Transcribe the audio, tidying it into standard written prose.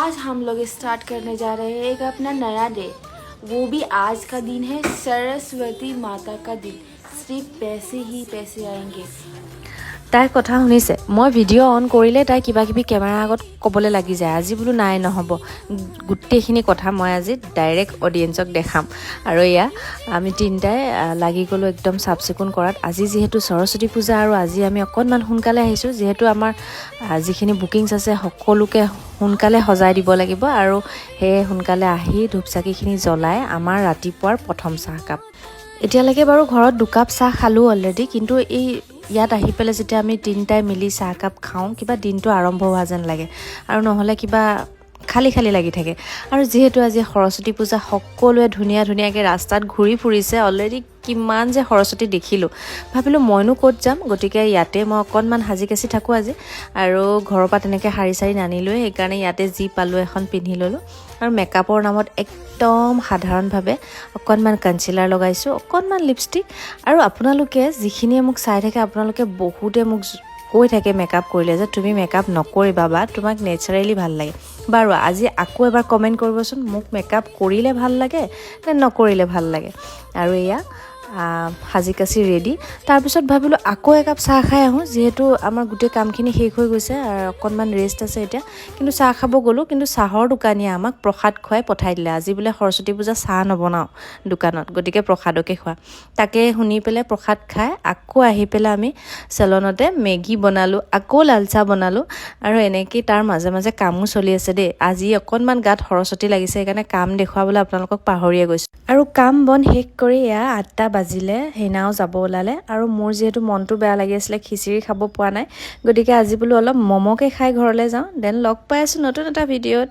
आज हम लोग स्टार्ट करने जा रहे हैं एक अपना नया डे। वो भी आज का दिन है सरस्वती माता का दिन। सिर्फ पैसे ही पैसे आएंगे। তাই কথা শুনিছে মই ভিডিঅ' অন কৰিলে তাই কিবা কিবি কেমেৰাৰ আগত ক'বলৈ লাগি যায় আজি বোলো নাই নহ'ব গোটেইখিনি কথা মই আজি ডাইৰেক্ট অডিয়েঞ্চক দেখাম আৰু এয়া আমি তিনিটাই লাগি গ'লো একদম চাফ চিকুণ কৰাত আজি যিহেতু সৰস্বতী পূজা আৰু আজি আমি অকণমান সোনকালে আহিছোঁ যিহেতু আমাৰ যিখিনি বুকিংছ আছে সকলোকে সোনকালে সজাই দিব লাগিব আৰু সেই সোনকালে আহি ধূপচাকিখিনি জ্বলাই আমাৰ ৰাতিপুৱাৰ প্ৰথম চাহকাপ এতিয়ালৈকে বাৰু ঘৰত দুকাপ চাহ খালোঁ অলৰেডি কিন্তু এই ইয়াত আহি পেলাই যেতিয়া আমি তিনিটাই মিলি চাহকাপ খাওঁ কিবা দিনটো আৰম্ভ হোৱা যেন লাগে আৰু নহ'লে কিবা খালি খালি লাগি থাকে আৰু যিহেতু আজি সৰস্বতী পূজা সকলোৱে ধুনীয়াকৈ ৰাস্তাত ঘূৰি ফুৰিছে অলৰেডি কিমান যে সৰস্বতী দেখিলোঁ ভাবিলোঁ মইনো ক'ত যাম গতিকে ইয়াতে মই অকণমান সাজি কাচি থাকোঁ আজি আৰু ঘৰৰ পৰা তেনেকৈ শাৰী চাৰি নানিলোৱে সেইকাৰণে ইয়াতে যি পালোঁ এখন পিন্ধি ল'লোঁ আৰু মেকআপৰ নামত একদম সাধাৰণভাৱে অকণমান কনচিলাৰ লগাইছোঁ অকণমান লিপষ্টিক আৰু আপোনালোকে যিখিনিয়ে মোক চাই থাকে আপোনালোকে বহুতে মোক কৈ থাকে মেকআপ কৰিলে যে তুমি মেকআপ নকৰিবা বা তোমাক নেচাৰেলি ভাল লাগে বাৰু আজি আকৌ এবাৰ কমেণ্ট কৰিবচোন মোক মেকআপ কৰিলে ভাল লাগে নে নকৰিলে ভাল লাগে আৰু এয়া সাজি কাচি ৰেডি তাৰপিছত ভাবিলোঁ আকৌ একাপ চাহ খাই আহোঁ যিহেতু আমাৰ গোটেই কামখিনি শেষ হৈ গৈছে আৰু অকণমান ৰেষ্ট আছে এতিয়া কিন্তু চাহ খাব গ'লোঁ কিন্তু চাহৰ দোকানীয়ে আমাক প্ৰসাদ খুৱাই পঠাই দিলে আজি বোলে সৰস্বতী পূজা চাহ নবনাওঁ দোকানত গতিকে প্ৰসাদকে খোৱা তাকে শুনি পেলাই প্ৰসাদ খাই আকৌ আহি পেলাই আমি চেলনতে মেগী বনালোঁ আকৌ লাল চাহ বনালোঁ আৰু এনেকেই তাৰ মাজে মাজে কামো চলি আছে দেই আজি অকণমান গাত সৰস্বতী লাগিছে সেইকাৰণে কাম দেখুৱাবলৈ আপোনালোকক পাহৰিয়ে গৈছোঁ আৰু কাম বন শেষ কৰি এয়া 8টা বাজিলে হেনাও যাব ওলালে আৰু মোৰ যিহেতু মনটো বেয়া লাগি আছিলে খিচিৰি খাব পোৱা নাই গতিকে আজি বোলো অলপ মমকে খাই ঘৰলৈ যাওঁ দেন লগ পাই আছোঁ নতুন এটা ভিডিঅ'ত